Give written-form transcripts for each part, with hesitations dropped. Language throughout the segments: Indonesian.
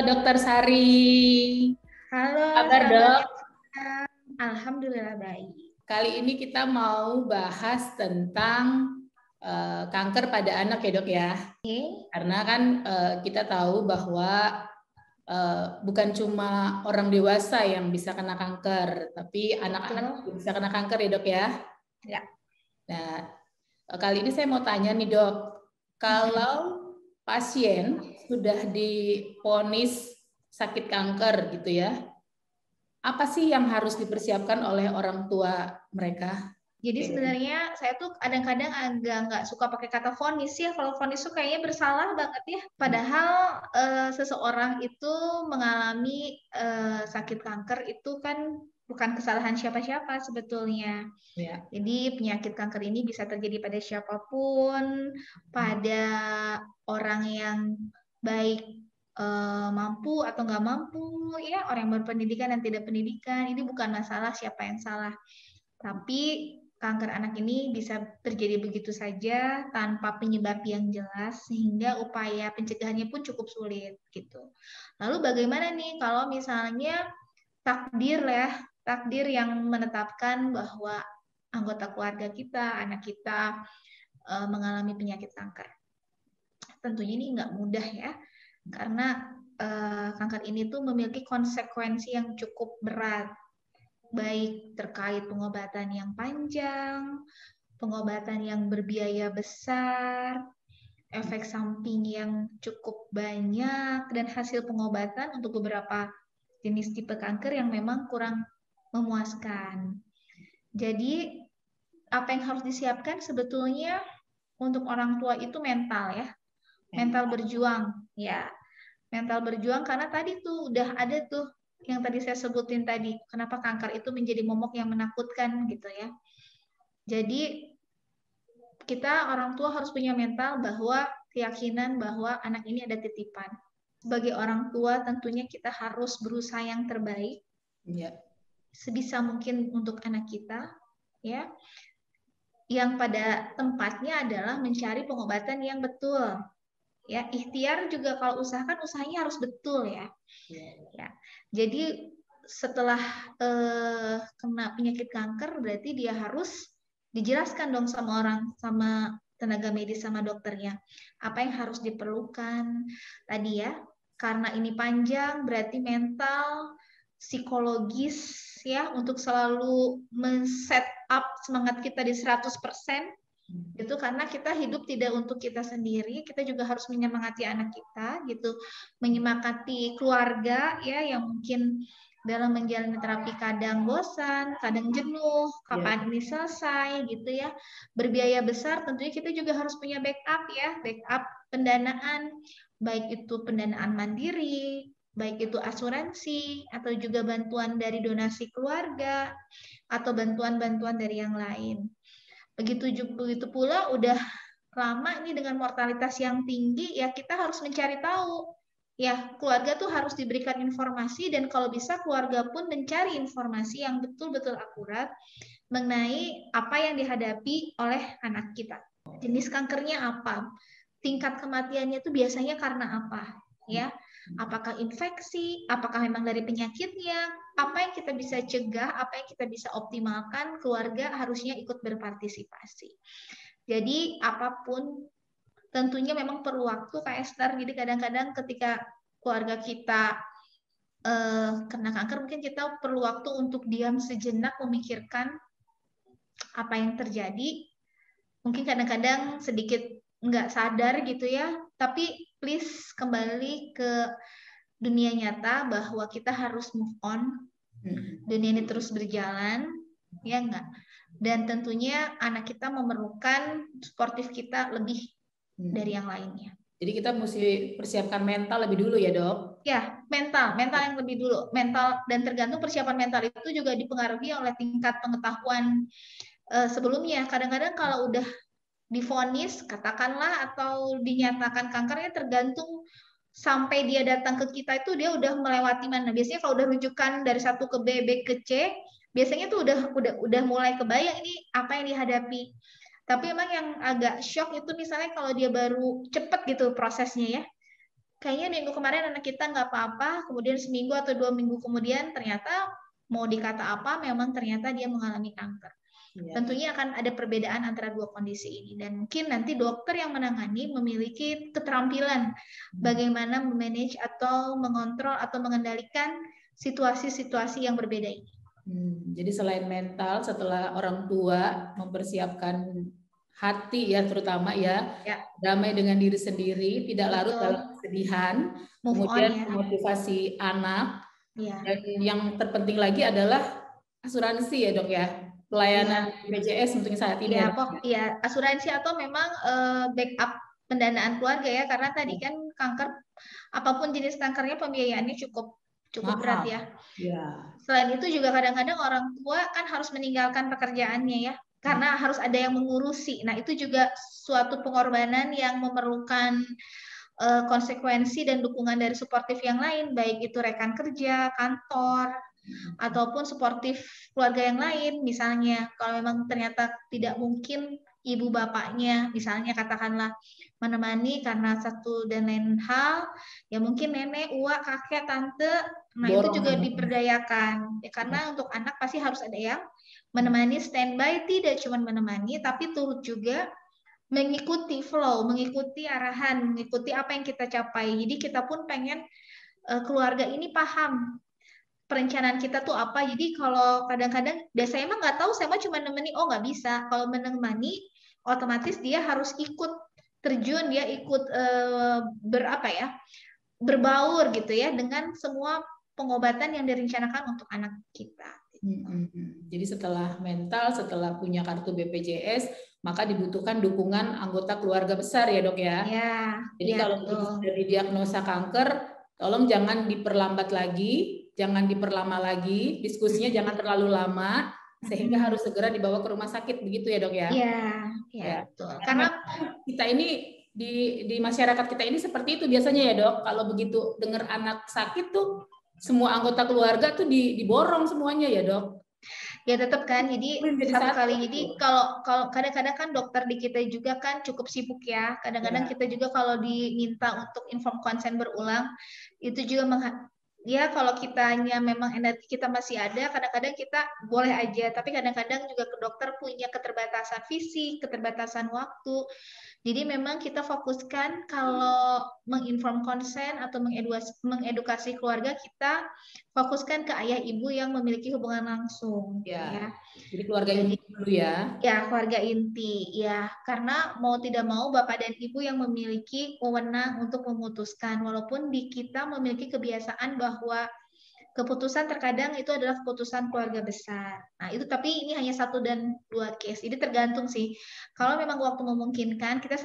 Dokter Sari. Halo, Kabar selamat Dok? siang. Alhamdulillah baik. Kali ini kita mau bahas tentang kanker pada anak ya Dok ya. Karena kan kita tahu bahwa bukan cuma orang dewasa yang bisa kena kanker, tapi anak-anak juga bisa kena kanker ya Dok ya. Ya. Nah, kali ini saya mau tanya nih Dok, kalau pasien sudah divonis sakit kanker gitu ya, apa sih yang harus dipersiapkan oleh orang tua mereka? Jadi sebenarnya saya tuh kadang-kadang agak nggak suka pakai kata vonis ya. Kalau vonis tuh kayaknya bersalah banget ya. Padahal seseorang itu mengalami sakit kanker itu kan bukan kesalahan siapa-siapa sebetulnya. Ya. Jadi penyakit kanker ini bisa terjadi pada siapapun, pada orang yang baik mampu atau nggak mampu, ya orang yang berpendidikan dan tidak pendidikan. Ini bukan masalah siapa yang salah. Tapi kanker anak ini bisa terjadi begitu saja tanpa penyebab yang jelas sehingga upaya pencegahannya pun cukup sulit gitu. Lalu bagaimana nih kalau misalnya takdir yang menetapkan bahwa anggota keluarga kita, anak kita mengalami penyakit kanker. Tentunya ini nggak mudah ya, karena kanker ini tuh memiliki konsekuensi yang cukup berat, baik terkait pengobatan yang panjang, pengobatan yang berbiaya besar, efek samping yang cukup banyak, dan hasil pengobatan untuk beberapa jenis tipe kanker yang memang kurang memuaskan. Jadi, apa yang harus disiapkan sebetulnya untuk orang tua itu mental ya. Mental berjuang, ya. Mental berjuang karena tadi tuh udah ada tuh yang tadi saya sebutin tadi, kenapa kanker itu menjadi momok yang menakutkan gitu ya. Jadi kita orang tua harus punya mental bahwa keyakinan bahwa anak ini ada titipan. Sebagai orang tua tentunya kita harus berusaha yang terbaik. Ya. Sebisa mungkin untuk anak kita, ya. Yang pada tempatnya adalah mencari pengobatan yang betul. Ya, ikhtiar juga kalau usahakan usahanya harus betul ya. Ya. Jadi setelah kena penyakit kanker berarti dia harus dijelaskan dong sama tenaga medis sama dokternya apa yang harus diperlukan tadi ya. Karena ini panjang berarti mental, psikologis ya untuk selalu men-set up semangat kita di 100%. Itu karena kita hidup tidak untuk kita sendiri, kita juga harus menyemangati anak kita gitu, menyemangati keluarga ya yang mungkin dalam menjalani terapi kadang bosan, kadang jenuh, kapan ini selesai gitu ya. Berbiaya besar tentunya kita juga harus punya backup ya, backup pendanaan, baik itu pendanaan mandiri, baik itu asuransi atau juga bantuan dari donasi keluarga atau bantuan-bantuan dari yang lain. Begitu pula udah lama ini dengan mortalitas yang tinggi, ya kita harus mencari tahu. Ya, keluarga tuh harus diberikan informasi dan kalau bisa keluarga pun mencari informasi yang betul-betul akurat mengenai apa yang dihadapi oleh anak kita. Jenis kankernya apa? Tingkat kematiannya itu biasanya karena apa? Ya, apakah infeksi? Apakah memang dari penyakitnya? Apa yang kita bisa cegah, apa yang kita bisa optimalkan, keluarga harusnya ikut berpartisipasi. Jadi apapun tentunya memang perlu waktu Kak Esther. Jadi kadang-kadang ketika keluarga kita kena kanker mungkin kita perlu waktu untuk diam sejenak memikirkan apa yang terjadi. Mungkin kadang-kadang sedikit nggak sadar gitu ya, tapi please kembali ke dunia nyata bahwa kita harus move on. Dunia ini terus berjalan, ya enggak? Dan tentunya anak kita memerlukan suportif kita lebih dari yang lainnya. Jadi kita mesti persiapkan mental lebih dulu ya Dok? Ya, mental yang lebih dulu. Mental dan tergantung persiapan mental itu juga dipengaruhi oleh tingkat pengetahuan sebelumnya. Kadang-kadang kalau udah divonis, katakanlah, atau dinyatakan kankernya tergantung sampai dia datang ke kita itu dia udah melewati mana. Biasanya kalau udah rujukan dari 1 ke B, B ke C, biasanya tuh udah mulai kebayang ini apa yang dihadapi. Tapi emang yang agak shock itu misalnya kalau dia baru cepet gitu prosesnya ya. kayaknya minggu kemarin anak kita nggak apa-apa, kemudian seminggu atau 2 minggu kemudian ternyata mau dikata apa, memang ternyata dia mengalami kanker. Tentunya akan ada perbedaan antara dua kondisi ini, dan mungkin nanti dokter yang menangani memiliki keterampilan bagaimana memanage atau mengontrol atau mengendalikan situasi-situasi yang berbeda ini. Jadi selain mental, setelah orang tua mempersiapkan hati ya, terutama ya, damai dengan diri sendiri, tidak larut dalam kesedihan, kemudian memotivasi anak, dan yang terpenting lagi adalah asuransi ya dok ya, pelayanan BPJS mungkin saat ini ya, asuransi atau memang backup pendanaan keluarga ya, karena tadi kan kanker, apapun jenis kankernya pembiayaannya cukup berat ya. Selain itu juga kadang-kadang orang tua kan harus meninggalkan pekerjaannya ya, karena harus ada yang mengurusi. Nah itu juga suatu pengorbanan yang memerlukan konsekuensi dan dukungan dari suportif yang lain, baik itu rekan kerja, kantor, ataupun suportif keluarga yang lain. Misalnya kalau memang ternyata tidak mungkin ibu bapaknya misalnya katakanlah menemani karena satu dan lain hal, ya mungkin nenek, uak, kakek, tante, nah itu juga diperdayakan ya, karena untuk anak pasti harus ada yang menemani, standby, tidak cuma menemani tapi turut juga mengikuti flow, mengikuti arahan, mengikuti apa yang kita capai. Jadi kita pun pengen keluarga ini paham perencanaan kita tuh apa. Jadi kalau kadang-kadang biasanya emang nggak tahu, saya mah cuma nemeni, oh nggak bisa. Kalau menemani otomatis dia harus ikut terjun, dia ikut berbaur gitu ya dengan semua pengobatan yang direncanakan untuk anak kita. Jadi setelah mental, setelah punya kartu BPJS, maka dibutuhkan dukungan anggota keluarga besar ya dok ya. Jadi kalau sudah didiagnosa kanker, tolong jangan diperlambat lagi, jangan diperlama lagi, diskusinya jangan terlalu lama, sehingga harus segera dibawa ke rumah sakit, begitu ya dok ya? Iya, betul. Karena kita ini di masyarakat kita ini seperti itu biasanya ya dok, kalau begitu dengar anak sakit tuh semua anggota keluarga tuh diborong semuanya ya dok. Ya tetap kan, jadi satu kali. Jadi kalau kadang-kadang kan dokter di kita juga kan cukup sibuk ya. Kadang-kadang kita juga kalau diminta untuk inform konsen berulang, itu juga ya kalau kitanya memang energi kita masih ada, kadang-kadang kita boleh aja. Tapi kadang-kadang juga ke dokter punya keterbatasan fisik, keterbatasan waktu. Jadi memang kita fokuskan kalau menginform konsen atau mengedukasi keluarga, kita fokuskan ke ayah ibu yang memiliki hubungan langsung. Ya. Jadi keluarga inti dulu ya. Ya, keluarga inti. Ya, karena mau tidak mau bapak dan ibu yang memiliki wewenang untuk memutuskan. Walaupun di kita memiliki kebiasaan bahwa keputusan terkadang itu adalah keputusan keluarga besar. Nah, itu tapi ini hanya 1 dan 2 case. Jadi tergantung sih. Kalau memang waktu memungkinkan, kita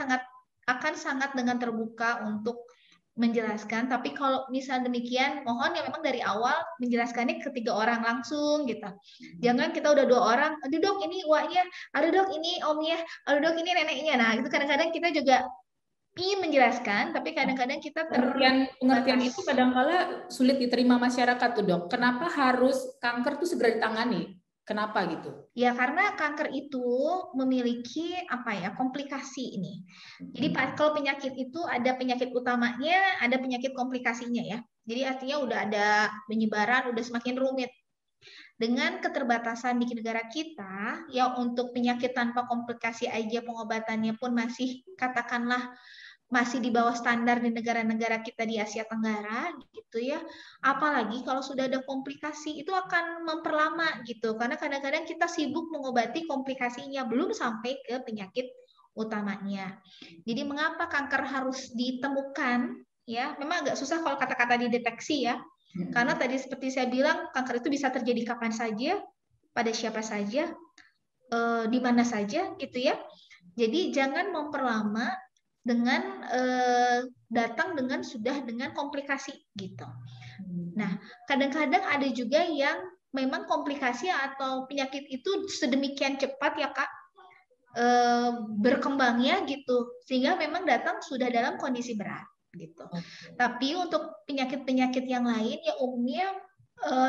akan sangat dengan terbuka untuk menjelaskan. Tapi kalau misal demikian, mohon ya memang dari awal menjelaskannya ke 3 orang langsung gitu. Jangan kita udah 2 orang, aduh dok ini uaknya, aduh dok ini omnya, aduh dok ini neneknya. Nah, itu kadang-kadang kita juga ingin menjelaskan, tapi kadang-kadang kita pengertian itu kadang-kala sulit diterima masyarakat tuh dok. Kenapa harus kanker tuh segera ditangani? Kenapa gitu? Ya karena kanker itu memiliki komplikasi ini. Jadi kalau penyakit itu ada penyakit utamanya, ada penyakit komplikasinya ya. Jadi artinya udah ada penyebaran, udah semakin rumit. Dengan keterbatasan di negara kita, ya untuk penyakit tanpa komplikasi aja pengobatannya pun masih katakanlah masih di bawah standar di negara-negara kita di Asia Tenggara gitu ya. Apalagi kalau sudah ada komplikasi itu akan memperlama gitu. Karena kadang-kadang kita sibuk mengobati komplikasinya belum sampai ke penyakit utamanya. Jadi mengapa kanker harus ditemukan ya? Memang agak susah kalau kata-kata dideteksi ya. Karena tadi seperti saya bilang kanker itu bisa terjadi kapan saja, pada siapa saja, di mana saja gitu ya. Jadi jangan memperlama dengan datang dengan komplikasi gitu. Nah, kadang-kadang ada juga yang memang komplikasi atau penyakit itu sedemikian cepat ya Kak berkembangnya gitu, sehingga memang datang sudah dalam kondisi berat gitu. Tapi untuk penyakit-penyakit yang lain ya umumnya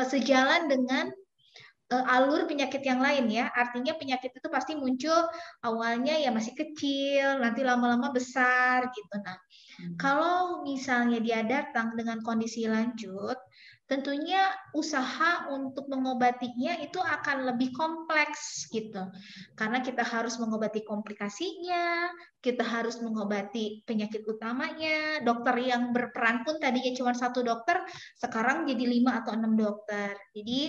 sejalan dengan alur penyakit yang lain ya. Artinya penyakit itu pasti muncul awalnya ya masih kecil, nanti lama-lama besar gitu. Nah, kalau misalnya dia datang dengan kondisi lanjut, tentunya usaha untuk mengobatinya itu akan lebih kompleks gitu. Karena kita harus mengobati komplikasinya, kita harus mengobati penyakit utamanya. Dokter yang berperan pun tadinya cuma 1 dokter, sekarang jadi 5 atau 6 dokter. Jadi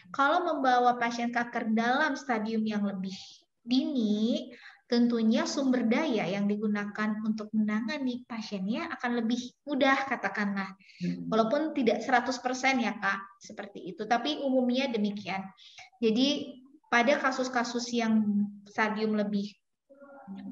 kalau membawa pasien kanker dalam stadium yang lebih dini, tentunya sumber daya yang digunakan untuk menangani pasiennya akan lebih mudah katakanlah. Walaupun tidak 100% ya Kak, seperti itu. Tapi umumnya demikian. Jadi pada kasus-kasus yang stadium lebih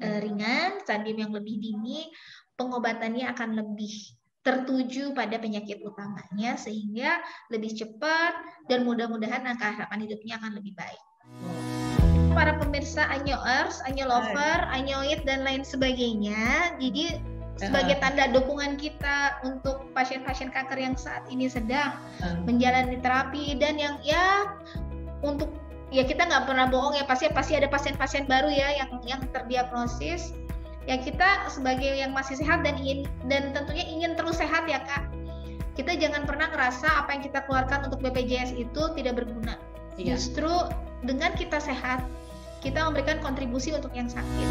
ringan, stadium yang lebih dini, pengobatannya akan lebih tertuju pada penyakit utamanya sehingga lebih cepat dan mudah-mudahan angka harapan hidupnya akan lebih baik. Para pemirsa Anyoers, Anyolover, Anyoid dan lain sebagainya. Jadi sebagai tanda dukungan kita untuk pasien-pasien kanker yang saat ini sedang menjalani terapi dan yang ya untuk ya kita nggak pernah bohong ya pasti ada pasien-pasien baru ya yang terdiagnosis. Ya kita sebagai yang masih sehat dan tentunya ingin terus sehat ya Kak. Kita jangan pernah ngerasa apa yang kita keluarkan untuk BPJS itu tidak berguna. Justru dengan kita sehat, kita memberikan kontribusi untuk yang sakit.